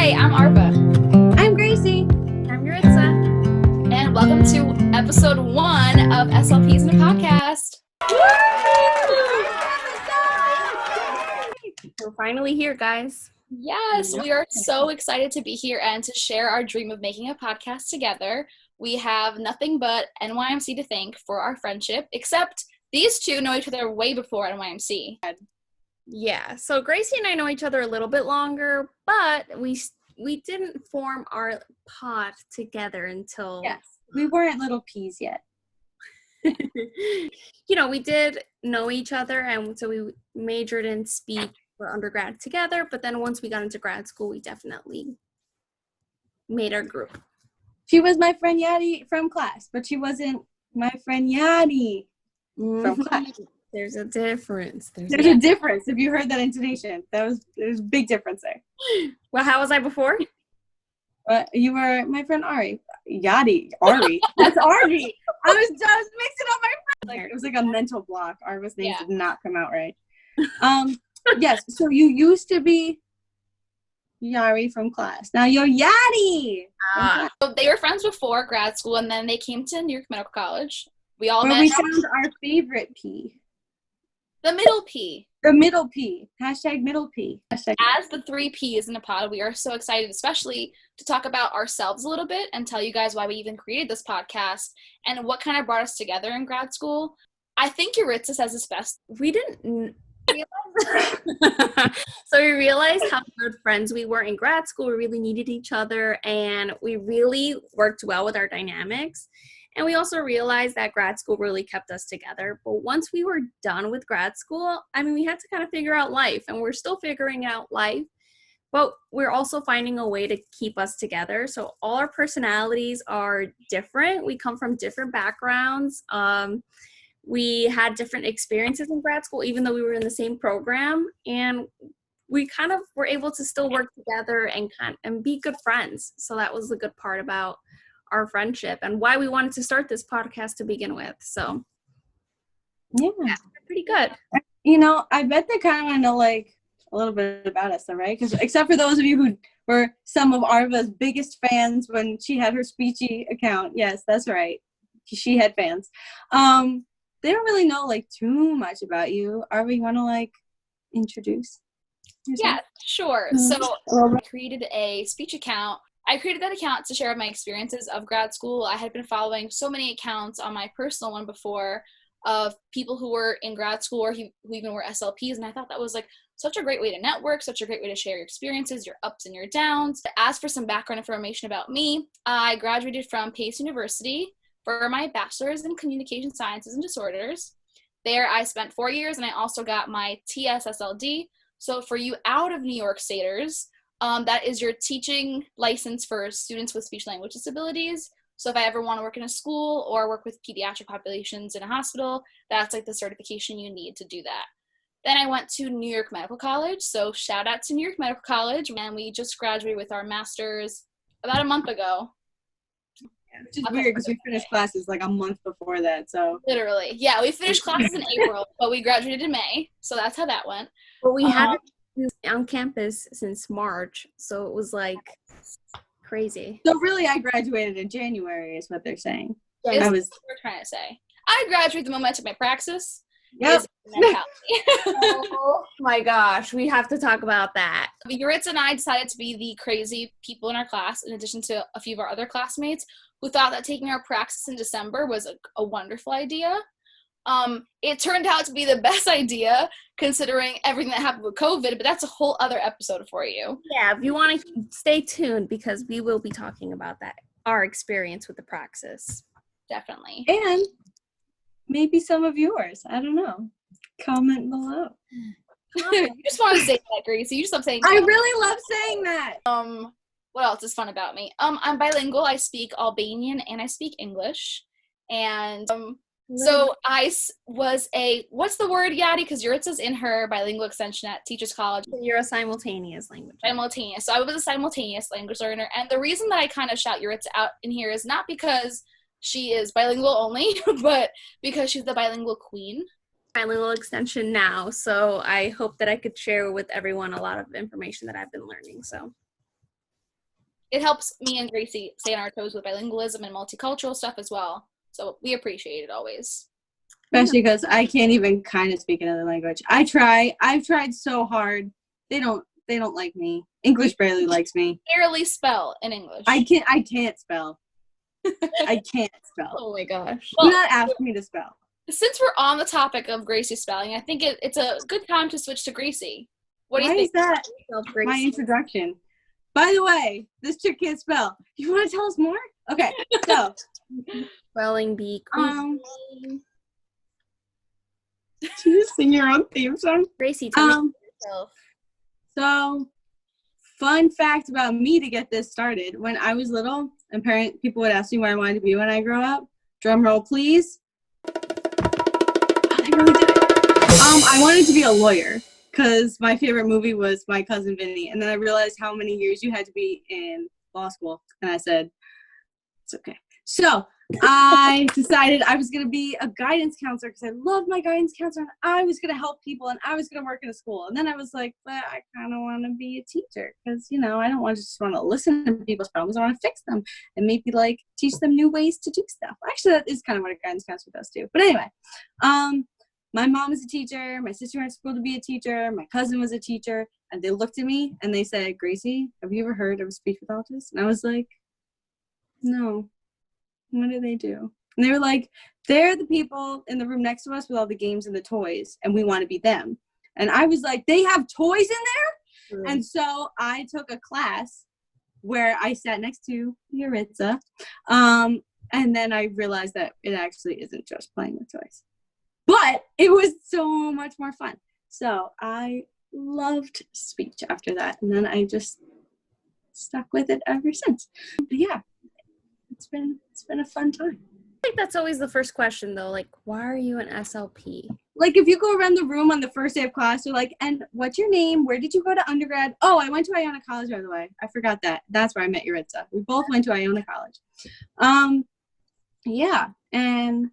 Hi, I'm Arva. I'm Gracie. I'm Yuritsa. And welcome to episode 1 of SLPeas in a podcast. We're finally here, guys. Yes, we are so excited to be here and to share our dream of making a podcast together. We have nothing but NYMC to thank for our friendship, except these two know each other way before NYMC. Yeah, so Gracie and I know each other a little bit longer, but we didn't form our pod together until... Yes, we weren't little peas yet. We did know each other, and so we majored in speech for undergrad together, but then once we got into grad school, we definitely made our group. She was my friend Yadi from class, but she wasn't my friend Yadi from class. There's a difference. There's a difference. If you heard that intonation, there's a big difference there. Well, how was I before? You were my friend Ari. Yadi. Ari. That's Ari. I was mixing up my friends. It was like a mental block. Arva's name did not come out right. Yes, so you used to be Yari from class. Now you're Yadi. So they were friends before grad school, and then they came to New York Medical College. We all Where met. we found our favorite P. The middle P. The middle P. Hashtag middle P. Hashtag. As the 3 Ps in a pod, we are so excited, especially to talk about ourselves a little bit and tell you guys why we even created this podcast and what kind of brought us together in grad school. I think Yuritsa says this best. We didn't realize. So we realized how good friends we were in grad school. We really needed each other, and we really worked well with our dynamics. And we also realized that grad school really kept us together. But once we were done with grad school, we had to kind of figure out life, and we're still figuring out life. But we're also finding a way to keep us together. So all our personalities are different. We come from different backgrounds. We had different experiences in grad school, even though we were in the same program. And we kind of were able to still work together and be good friends. So that was the good part about our friendship and why we wanted to start this podcast to begin with. So yeah, pretty good. I bet they kind of want to know a little bit about us, though, right? Because except for those of you who were some of Arva's biggest fans when she had her Speechy account. Yes, that's right. She had fans. They don't really know too much about you. Arva, you want to introduce yourself? Yeah, sure. So I created a speech account. I created that account to share my experiences of grad school. I had been following so many accounts on my personal one before of people who were in grad school or who even were SLPs, and I thought that was such a great way to network, such a great way to share your experiences, your ups and your downs. As for some background information about me, I graduated from Pace University for my bachelor's in communication sciences and disorders. There I spent 4 years, and I also got my TSSLD. So for you out of New York Staters, that is your teaching license for students with speech language disabilities. So if I ever want to work in a school or work with pediatric populations in a hospital, that's the certification you need to do that. Then I went to New York Medical College. So shout out to New York Medical College. And we just graduated with our master's about a month ago. Which is weird because we finished classes a month before that. So literally, yeah, we finished classes in April, but we graduated in May. So that's how that went. But we hadn't been on campus since March, so it was crazy. So really, I graduated in January, is what they're saying. Is what we're trying to say. I graduated the moment I took my praxis. Yep. Oh my gosh, we have to talk about that. Yuritsa and I decided to be the crazy people in our class, in addition to a few of our other classmates, who thought that taking our praxis in December was a wonderful idea. It turned out to be the best idea considering everything that happened with COVID, but that's a whole other episode for you. Yeah, if you want to stay tuned, because we will be talking about that, our experience with the praxis. Definitely. And maybe some of yours. I don't know. Comment below. You just want to say that, Gracie. You just love saying that. I really love saying that. What else is fun about me? I'm bilingual. I speak Albanian and I speak English. And so I was what's the word, Yadi? Because Yuritsa's in her bilingual extension at Teachers College. You're a simultaneous language. Simultaneous. So I was a simultaneous language learner. And the reason that I kind of shout Yuritsa out in here is not because she is bilingual only, but because she's the bilingual queen. Bilingual extension now. So I hope that I could share with everyone a lot of information that I've been learning. So it helps me and Gracie stay on our toes with bilingualism and multicultural stuff as well. So we appreciate it always. Especially because I can't even kind of speak another language. I've tried so hard. They don't like me. English barely likes me. Barely spell in English. I can't spell. I can't spell. Oh my gosh. Do not ask me to spell. Since we're on the topic of Gracie spelling, I think it's a good time to switch to Gracie. What do you think? Why is that my introduction? By the way, this chick can't spell. You want to tell us more? Okay, so Spelling bee. Did you just sing your own theme song? Gracie, tell me yourself. So, fun fact about me to get this started. When I was little, and people would ask me what I wanted to be when I grow up. Drum roll, please. I really did it. I wanted to be a lawyer because my favorite movie was My Cousin Vinny. And then I realized how many years you had to be in law school. And I said, it's okay. So I decided I was going to be a guidance counselor because I love my guidance counselor and I was going to help people and I was going to work in a school. And then I was like, but I kind of want to be a teacher because, I don't just want to listen to people's problems. I want to fix them and maybe teach them new ways to do stuff. Actually, that is kind of what a guidance counselor does too. But anyway, my mom was a teacher. My sister went to school to be a teacher. My cousin was a teacher. And they looked at me and they said, Gracie, have you ever heard of a speech pathologist? And I was like, no. What do they do? And they were like, they're the people in the room next to us with all the games and the toys, and we want to be them. And I was like, they have toys in there? And so I took a class where I sat next to Yuritsa, and then I realized that it actually isn't just playing with toys. But it was so much more fun. So I loved speech after that, and then I just stuck with it ever since. But yeah. It's been a fun time. I think that's always the first question though, why are you an SLP? If you go around the room on the first day of class, you're like, and what's your name? Where did you go to undergrad? Oh, I went to Iona College, by the way. I forgot that. That's where I met Yuritsa. We both went to Iona College. Yeah. And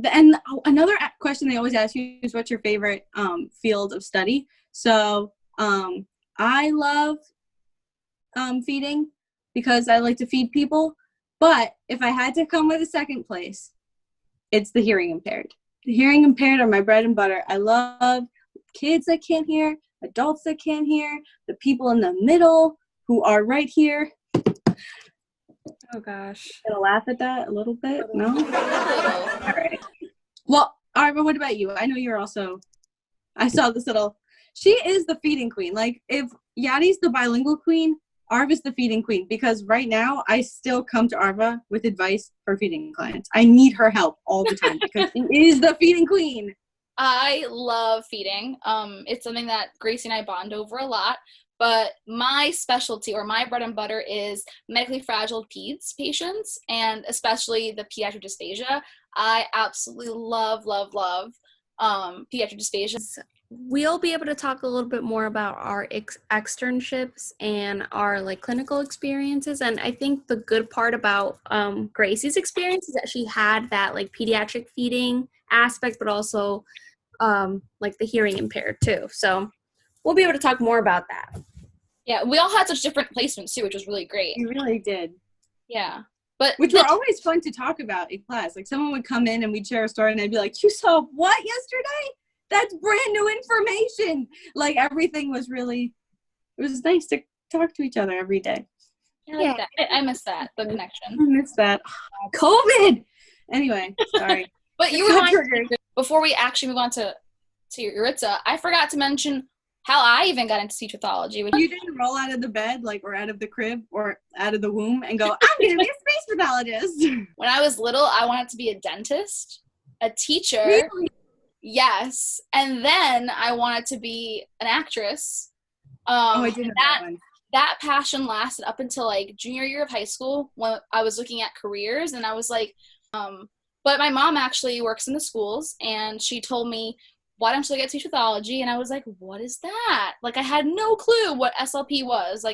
another question they always ask you is what's your favorite field of study? So I love feeding because I like to feed people. But if I had to come with a second place, it's the hearing impaired. The hearing impaired are my bread and butter. I love kids that can't hear, adults that can't hear, the people in the middle who are right here. Oh, gosh. Gonna laugh at that a little bit? No? All right. Well, Arva, what about you? I know you're also, I saw this little, she is the feeding queen. If Yadi's the bilingual queen, Arva's the feeding queen because right now I still come to Arva with advice for feeding clients. I need her help all the time because she is the feeding queen. I love feeding. It's something that Gracie and I bond over a lot, but my specialty or my bread and butter is medically fragile peds patients and especially the pediatric dysphagia. I absolutely love pediatric dysphagia. We'll be able to talk a little bit more about our externships and our clinical experiences. And I think the good part about Gracie's experience is that she had that pediatric feeding aspect, but also the hearing impaired too. So we'll be able to talk more about that. Yeah, we all had such different placements too, which was really great. You really did. Yeah. Which were always fun to talk about in class. Someone would come in and we'd share a story and I'd be like, you saw what yesterday? That's brand new information. Everything was it was nice to talk to each other every day. Yeah. I miss that, the connection. I miss that. COVID! Anyway, sorry. But you were triggered. Before we actually move on to Yuritsa, I forgot to mention how I even got into speech pathology. You didn't roll out of the bed, or out of the crib, or out of the womb and go, I'm going to be a speech pathologist. When I was little, I wanted to be a dentist, a teacher. Really? Yes. And then I wanted to be an actress. I did have that one. That passion lasted up until junior year of high school when I was looking at careers and I was but my mom actually works in the schools and she told me, why don't you get speech pathology? And I was like, what is that? I had no clue what SLP was,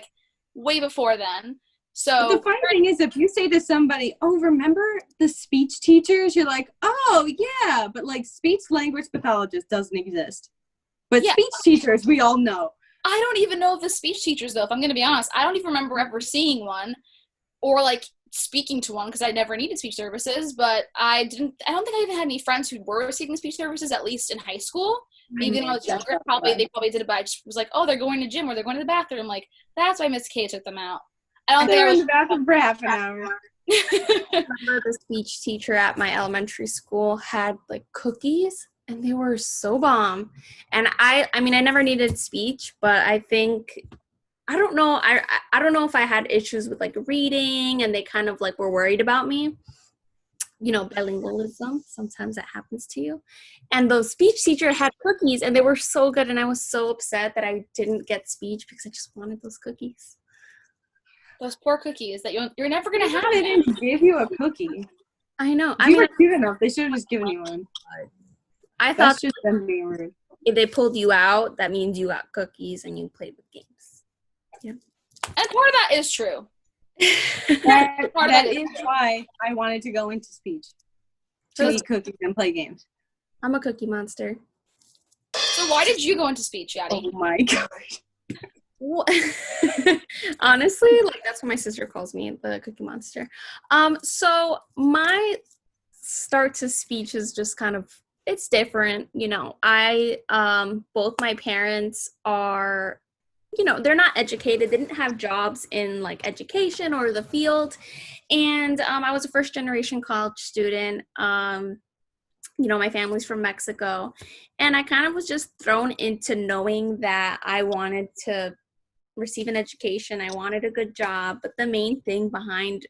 way before then. So but the funny thing is, if you say to somebody, oh, remember the speech teachers? You're like, oh, yeah. But speech language pathologist doesn't exist. But speech teachers, we all know. I don't even know if the speech teachers, though, if I'm going to be honest, I don't even remember ever seeing one or like speaking to one because I never needed speech services, but I don't think I even had any friends who were receiving speech services, at least in high school. Maybe when I was younger, they probably did it, but I just was like, oh, they're going to gym or they're going to the bathroom. Like, that's why Miss K took them out. I don't think They I were was in the bathroom for half an hour. I remember the speech teacher at my elementary school had like cookies and they were so bomb. And I mean, I never needed speech, but I think, I don't know. I don't know if I had issues with like reading and they kind of like were worried about me. You know, bilingualism, sometimes that happens to you. And the speech teacher had cookies and they were so good. And I was so upset that I didn't get speech because I just wanted those cookies. those poor cookies that you're never going to have. They didn't give you a cookie. I know. If you were cute enough, they should have just given you one. I That's thought just them being rude. if they pulled you out, that means you got cookies and you played with games. Yeah. And part of that is true. That is why I wanted to go into speech. To eat cookies and play games. I'm a cookie monster. So why did you go into speech, Yadi? Oh my gosh. Honestly, like that's what my sister calls me, the cookie monster. So my start to speech is just kind of, it's different. You know, both my parents are, you know, they're not educated. They didn't have jobs in like education or the field. And I was a first generation college student. You know, my family's from Mexico. And I kind of was just thrown into knowing that I wanted to receive an education. I wanted a good job. But the main thing behind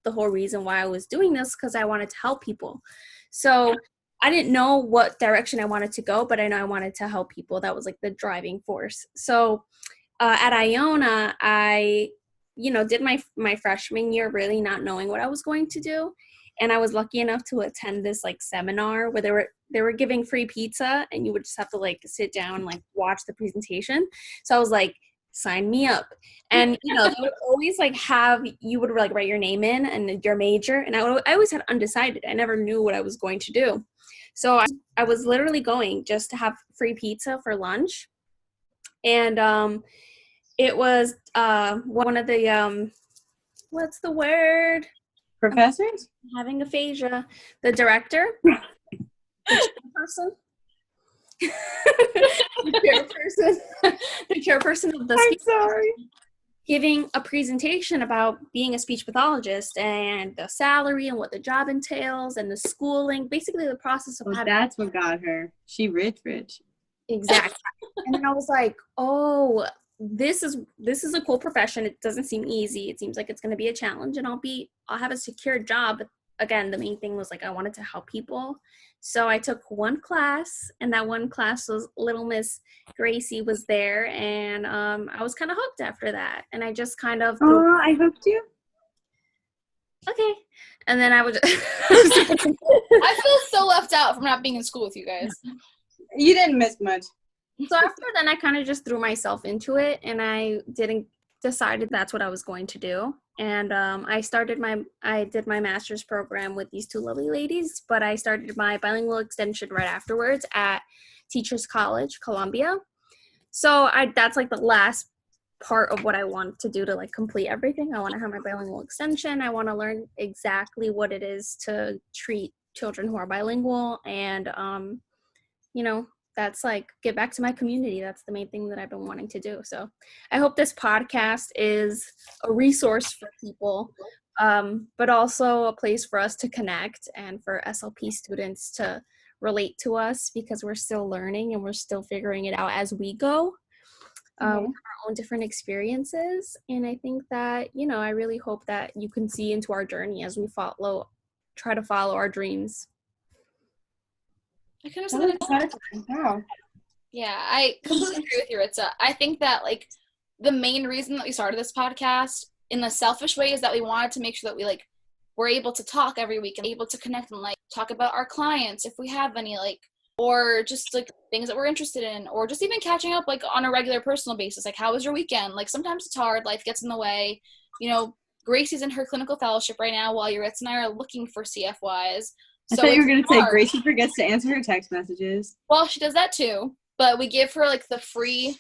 the whole reason why I was doing this, because I wanted to help people. So I didn't know what direction I wanted to go, but I know I wanted to help people. That was like the driving force. So at Iona, I, you know, did my freshman year really not knowing what I was going to do. And I was lucky enough to attend this like seminar where they were giving free pizza and you would just have to like sit down and like watch the presentation. So I was like, sign me up. And, you know, they would always like you would like write your name in and your major. And I always had undecided. I never knew what I was going to do. So I was literally going just to have free pizza for lunch. And it was one of the, what's the word? Professors? Having aphasia. The director, the chairperson of the speech, giving a presentation about being a speech pathologist and the salary and what the job entails and the schooling, basically the process of having. That's what got her. She rich. Exactly. And then I was like, oh, this is a cool profession. It doesn't seem easy. It seems like it's going to be a challenge, and I'll have a secure job. But again, the main thing was like I wanted to help people. So I took one class, and that one class was Little Miss Gracie was there, and I was kind of hooked after that. And I just kind of I hooked you. Okay. And then I would I feel so left out from not being in school with you guys. You didn't miss much. So after then, I kind of just threw myself into it, and I decided that's what I was going to do. And I did my master's program with these two lovely ladies, but I started my bilingual extension right afterwards at Teachers College, Columbia. So that's like the last part of what I want to do to like complete everything. I want to have my bilingual extension. I want to learn exactly what it is to treat children who are bilingual, and you know, that's like get back to my community. That's the main thing that I've been wanting to do. So I hope this podcast is a resource for people, but also a place for us to connect and for SLP students to relate to us, because we're still learning and we're still figuring it out as we go, with our own different experiences. And I think that, you know, I really hope that you can see into our journey as we try to follow our dreams. I kind of said that. Yeah, I completely agree with you, Ritza. I think that like the main reason that we started this podcast in a selfish way is that we wanted to make sure that we like were able to talk every week and able to connect and like talk about our clients if we have any, like, or just like things that we're interested in, or just even catching up like on a regular personal basis. Like, how was your weekend? Like, sometimes it's hard, life gets in the way. You know, Gracie's in her clinical fellowship right now while Ritza and I are looking for CFYs. I thought you were going to say Gracie forgets to answer her text messages. Well, she does that too, but we give her like the free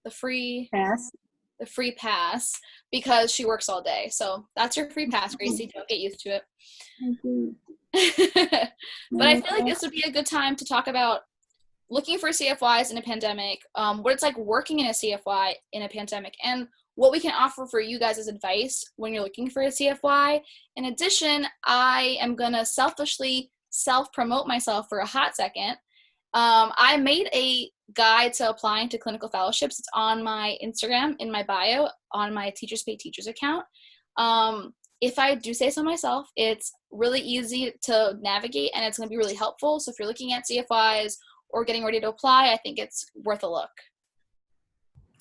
the free Pass. because she works all day. So that's your free pass, Gracie. Don't get used to it. Thank you. But I feel like this would be a good time to talk about looking for CFYs in a pandemic, what it's like working in a CFY in a pandemic, and what we can offer for you guys as advice when you're looking for a CFY. In addition, I am going to selfishly self-promote myself for a hot second. I made a guide to applying to clinical fellowships. It's on my Instagram in my bio on my Teachers Pay Teachers account. If I do say so myself, it's really easy to navigate and it's going to be really helpful. So if you're looking at CFYs or getting ready to apply, I think it's worth a look.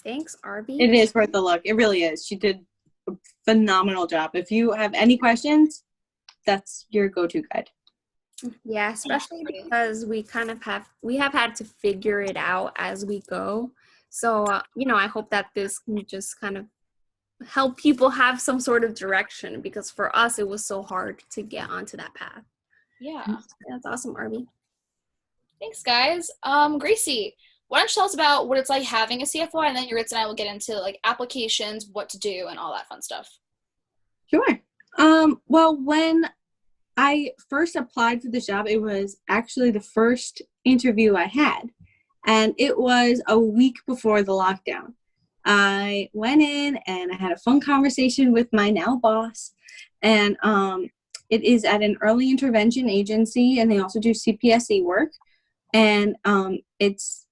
Thanks, Arby. It is worth a look. It really is. She did a phenomenal job. If you have any questions, that's your go-to guide. Yeah, especially because we have had to figure it out as we go. So, I hope that this can just kind of help people have some sort of direction, because for us, it was so hard to get onto that path. Yeah. That's awesome, Arby. Thanks, guys. Gracie, why don't you tell us about what it's like having a CFY, and then Yuritsa and I will get into like applications, what to do, and all that fun stuff. Sure. Well, when I first applied for the job, it was actually the first interview I had, and it was a week before the lockdown. I went in and I had a fun conversation with my now boss, and it is at an early intervention agency, and they also do CPSE work, and it's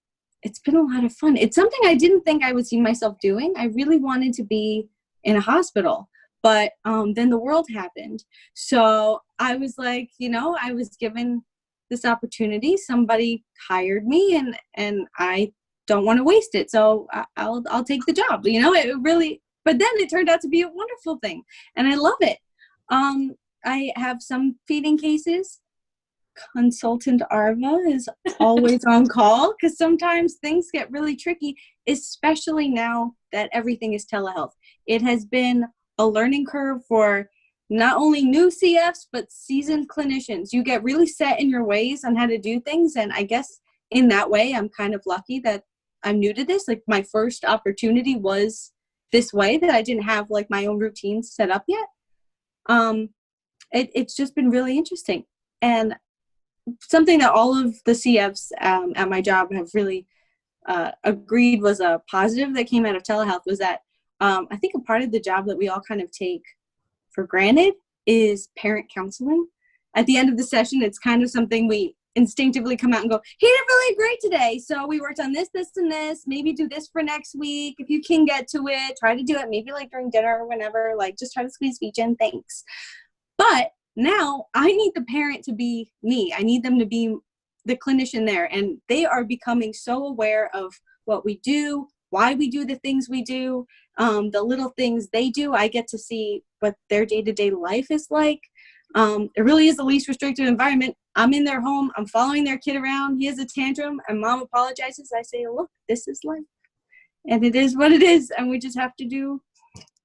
been a lot of fun. It's something I didn't think I would see myself doing. I really wanted to be in a hospital, but then the world happened. So I was like, I was given this opportunity. Somebody hired me, and I don't want to waste it. So I'll take the job. It really. But then it turned out to be a wonderful thing, and I love it. I have some feeding cases. Consultant Arva is always on call because sometimes things get really tricky, especially now that everything is telehealth. It has been a learning curve for not only new CFs, but seasoned clinicians. You get really set in your ways on how to do things. And I guess in that way, I'm kind of lucky that I'm new to this. Like my first opportunity was this way, that I didn't have like my own routines set up yet. It's just been really interesting. And something that all of the CFs at my job have really agreed was a positive that came out of telehealth was that I think a part of the job that we all kind of take for granted is parent counseling. At the end of the session, it's kind of something we instinctively come out and go, he did really great today. So we worked on this, this, and this. Maybe do this for next week. If you can get to it, try to do it. Maybe like during dinner or whenever, like just try to squeeze speech in. Thanks. But now I need the parent to be me. I need them to be the clinician there. And they are becoming so aware of what we do, why we do the things we do, the little things they do. I get to see what their day-to-day life is like. It really is the least restrictive environment. I'm in their home. I'm following their kid around. He has a tantrum and mom apologizes. I say, look, this is life. And it is what it is. And we just have to do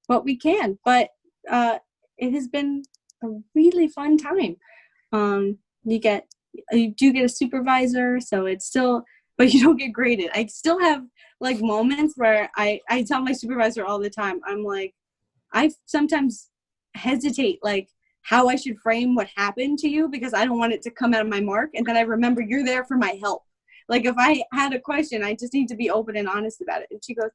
what we can. But it has been a really fun time. You do get a supervisor, so it's still, but you don't get graded. I still have like moments where I tell my supervisor all the time, I'm like, I sometimes hesitate like how I should frame what happened to you because I don't want it to come out of my mark. And then I remember you're there for my help. Like if I had a question, I just need to be open and honest about it. And she goes,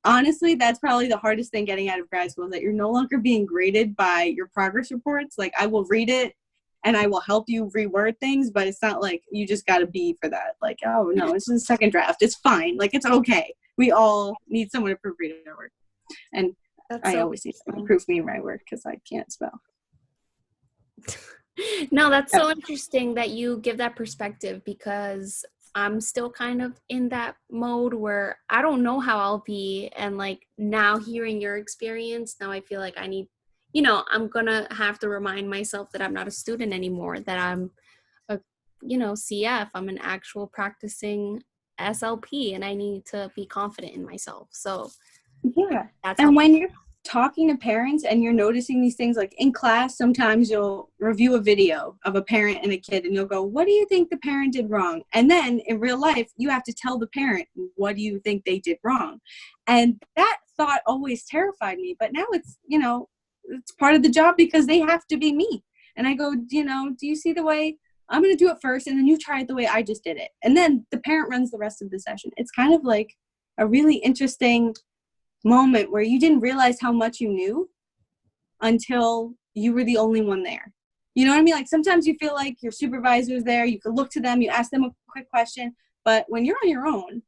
honestly, that's probably the hardest thing getting out of grad school, is that you're no longer being graded by your progress reports. Like I will read it and I will help you reword things, but it's not like you just got to be for that. Like, oh no, this is a second draft. It's fine. Like it's okay. We all need someone to proofread our work. And I always need someone to proofread my work because I can't spell. No, that's so interesting that you give that perspective, because I'm still kind of in that mode where I don't know how I'll be. And like now hearing your experience, now I feel like I need, I'm going to have to remind myself that I'm not a student anymore, that I'm a, CF, I'm an actual practicing SLP, and I need to be confident in myself. So yeah. And when talking to parents and you're noticing these things, like in class, sometimes you'll review a video of a parent and a kid and you'll go, what do you think the parent did wrong? And then in real life, you have to tell the parent, what do you think they did wrong? And that thought always terrified me. But now it's, it's part of the job because they have to be me. And I go, do you see the way I'm going to do it first and then you try it the way I just did it? And then the parent runs the rest of the session. It's kind of like a really interesting moment where you didn't realize how much you knew until you were the only one there. You know what I mean? Like sometimes you feel like your supervisor's there, you could look to them, you ask them a quick question, but when you're on your own,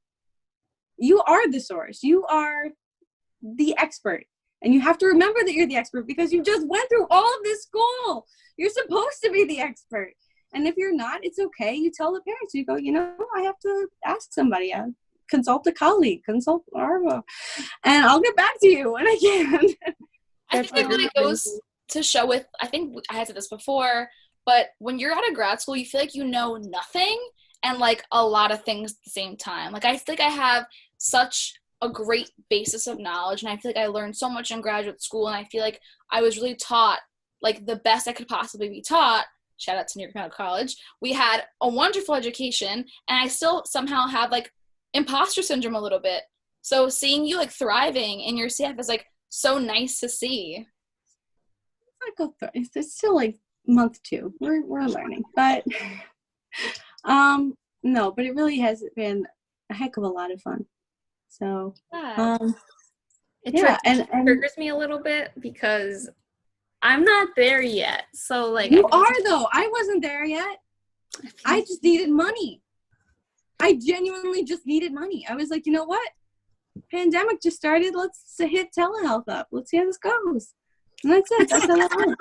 you are the source. You are the expert. And you have to remember that you're the expert because you just went through all of this school. You're supposed to be the expert. And if you're not, it's okay. You tell the parents, you go, I have to ask somebody. Consult a colleague, consult Arvo, and I'll get back to you when I can. I think it really goes to show with, I think I had said this before, but when you're out of grad school, you feel like you know nothing and like a lot of things at the same time. Like I feel like I have such a great basis of knowledge and I feel like I learned so much in graduate school and I feel like I was really taught like the best I could possibly be taught. Shout out to New York Medical College. We had a wonderful education and I still somehow have like imposter syndrome a little bit. So seeing you like thriving in your CF is like so nice to see. It's still like month 2. We're learning, but no, but it really has been a heck of a lot of fun. So it triggers me a little bit because I'm not there yet. So like you are though. I wasn't there yet. I just needed money. I genuinely just needed money. I was like, you know what? Pandemic just started. Let's hit telehealth up. Let's see how this goes. And that's it. That's how that went.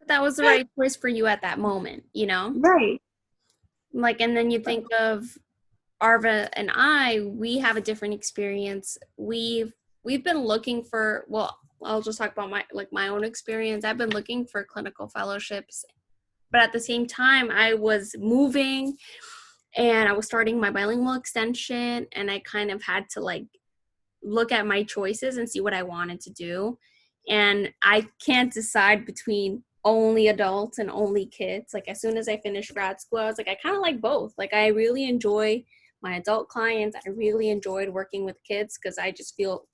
That was the right choice for you at that moment, Right. Like, and then you think of Arva and we have a different experience. We've been looking for, well, I'll just talk about my own experience. I've been looking for clinical fellowships, but at the same time I was moving and I was starting my bilingual extension and I kind of had to like look at my choices and see what I wanted to do. And I can't decide between only adults and only kids. Like as soon as I finished grad school, I was like, I kind of like both. Like I really enjoy my adult clients. I really enjoyed working with kids because I just feel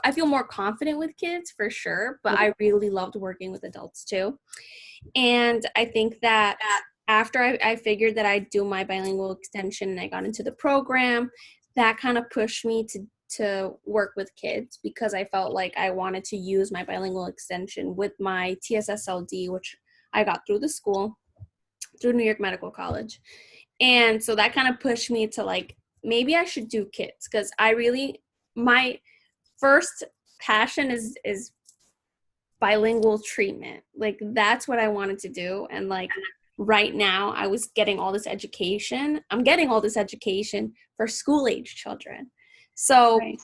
I feel more confident with kids for sure, but I really loved working with adults too. And I think that after I figured that I'd do my bilingual extension and I got into the program, that kind of pushed me to work with kids because I felt like I wanted to use my bilingual extension with my TSSLD, which I got through the school, through New York Medical College. And so that kind of pushed me to like, maybe I should do kids because my first passion is bilingual treatment. Like that's what I wanted to do. And like right now I was getting all this education. I'm getting all this education for school age children. So right.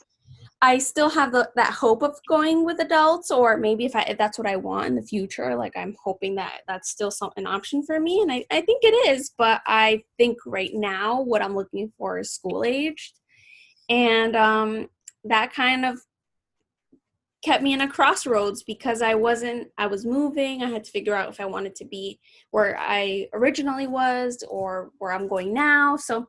I still have that hope of going with adults, or maybe if that's what I want in the future, like I'm hoping that that's still an option for me. And I think it is, but I think right now what I'm looking for is school aged. And that kind of kept me in a crossroads because I was moving. I had to figure out if I wanted to be where I originally was or where I'm going now. So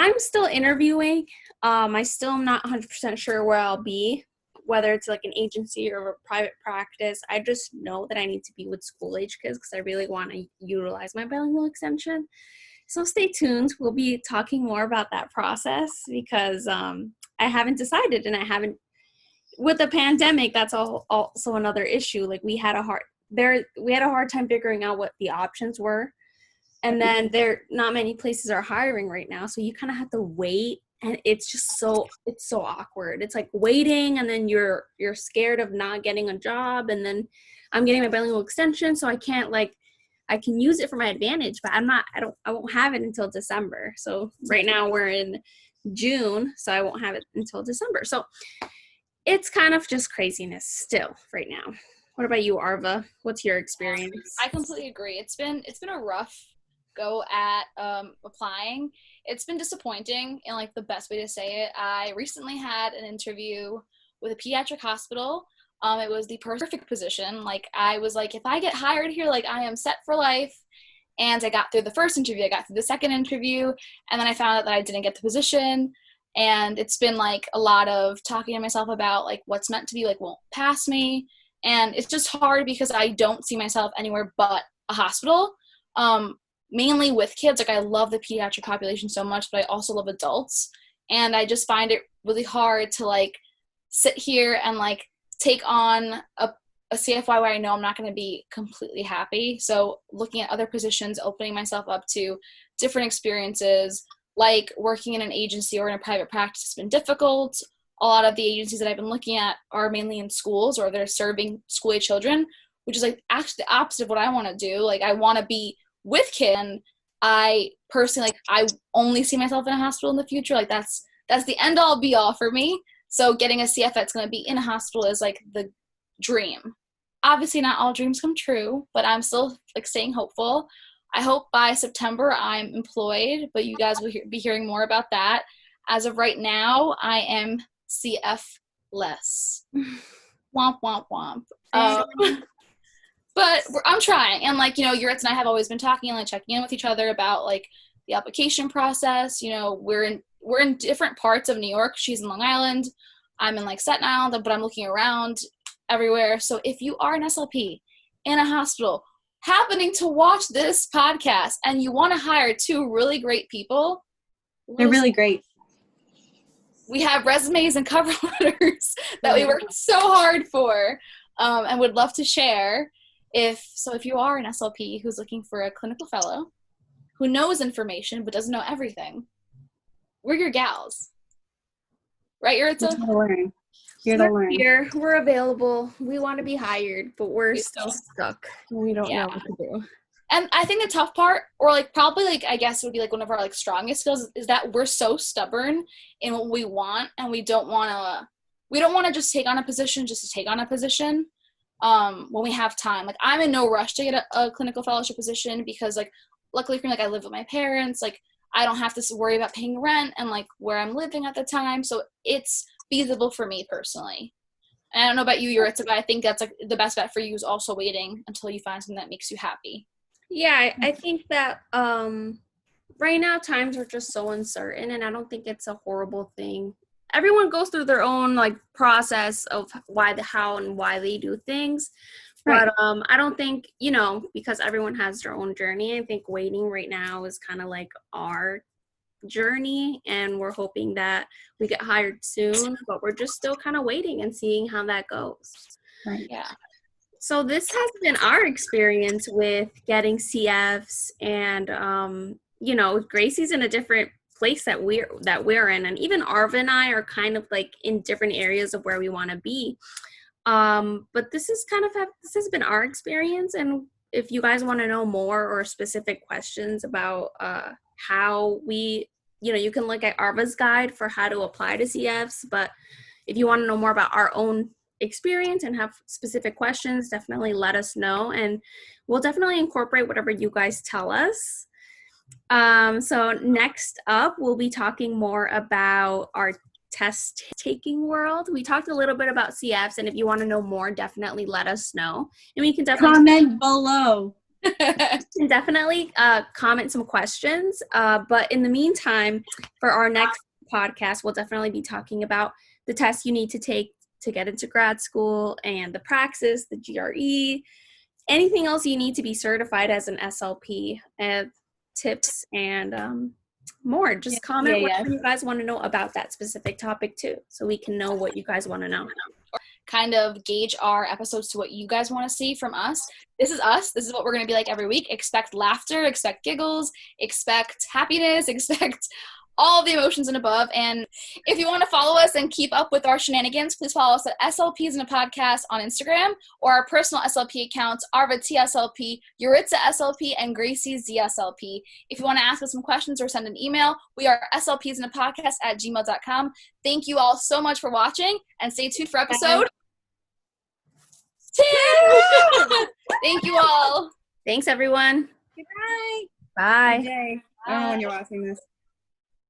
I'm still interviewing. I still am not 100% sure where I'll be, whether it's like an agency or a private practice. I just know that I need to be with school age kids because I really want to utilize my bilingual extension. So stay tuned. We'll be talking more about that process because I haven't decided, and I haven't. With the pandemic, that's also another issue. Like we had a hard time figuring out what the options were. And then not many places are hiring right now. So you kind of have to wait. And it's just so awkward. It's like waiting and then you're scared of not getting a job. And then I'm getting my bilingual extension. So I can use it for my advantage, but I won't have it until December. So right now we're in June, so I won't have it until December. So it's kind of just craziness still right now. What about you, Arva? What's your experience? I completely agree. It's been a rough go at applying. It's been disappointing in like the best way to say it. I recently had an interview with a pediatric hospital. It was the perfect position. Like, I was like, if I get hired here, like, I am set for life. And I got through the first interview, I got through the second interview, and then I found out that I didn't get the position. And it's been like a lot of talking to myself about like what's meant to be like won't pass me. And it's just hard because I don't see myself anywhere but a hospital, mainly with kids. Like, I love the pediatric population so much, but I also love adults. And I just find it really hard to like sit here and like take on a CFY where I know I'm not going to be completely happy. So looking at other positions, opening myself up to different experiences, like working in an agency or in a private practice has been difficult. A lot of the agencies that I've been looking at are mainly in schools, or they're serving school-age children, which is like actually the opposite of what I want to do. Like, I want to be with kids, and I personally, like, I only see myself in a hospital in the future. Like, that's the end all be all for me. So getting a CF that's going to be in a hospital is like the dream. Obviously not all dreams come true, but I'm still like staying hopeful. I hope by September I'm employed, but you guys will be hearing more about that. As of right now, I am CF less. Womp, womp, womp. But I'm trying. And like, you know, Yuritz and I have always been talking and like checking in with each other about like the application process. You know, we're in different parts of New York. She's in Long Island. I'm in like Staten Island, but I'm looking around everywhere. So if you are an SLP in a hospital happening to watch this podcast and you want to hire two really great people, they're really great. We have resumes and cover letters that we worked so hard for, and would love to share. If you are an SLP who's looking for a clinical fellow who knows information but doesn't know everything, we're your gals. Right, Yuritsa? Here to learn. Here, we're available. We want to be hired, but we're still stuck. We don't know what to do. And I think the tough part, or like probably like I guess would be like one of our like strongest skills, is that we're so stubborn in what we want, and we don't want to just take on a position just to take on a position when we have time. Like, I'm in no rush to get a clinical fellowship position because like luckily for me, like, I live with my parents. Like, I don't have to worry about paying rent and like where I'm living at the time, so it's feasible for me personally. And I don't know about you, Yuritsa, but I think that's like the best bet for you is also waiting until you find something that makes you happy. Yeah, I think that right now times are just so uncertain, and I don't think it's a horrible thing. Everyone goes through their own like process of how and why they do things. Right. But I don't think, you know, because everyone has their own journey, I think waiting right now is kind of like our journey, and we're hoping that we get hired soon, but we're just still kind of waiting and seeing how that goes. Right. Yeah. So this has been our experience with getting CFs, and you know, Gracie's in a different place that we're in, and even Arva and I are kind of like in different areas of where we want to be. But this has been our experience, and if you guys want to know more or specific questions about how we, you know, you can look at Arva's guide for how to apply to CFs, but if you want to know more about our own experience and have specific questions, definitely let us know, and we'll definitely incorporate whatever you guys tell us. So next up, we'll be talking more about our test taking world. We talked a little bit about CFs, and if you want to know more, definitely let us know, and we can definitely comment below. And definitely comment some questions. But in the meantime, for our next podcast, we'll definitely be talking about the tests you need to take to get into grad school, and the praxis, the GRE, anything else you need to be certified as an SLP, and tips and more. Just comment whatever you guys want to know about that specific topic too, so we can know what you guys want to know. Kind of gauge our episodes to what you guys want to see from us. This is us. This is what we're going to be like every week. Expect laughter, expect giggles, expect happiness, expect all the emotions and above. And if you want to follow us and keep up with our shenanigans, please follow us at SLPeas in a podcast on Instagram, or our personal SLP accounts, Arva TSLP, Yuritsa SLP, and Gracie ZSLP. If you want to ask us some questions or send an email, we are slpsinapodcast@gmail.com. Thank you all so much for watching, and stay tuned for episode 2. Thank you all. Thanks, everyone. Goodbye. Bye. Good day. I don't know when you're watching this.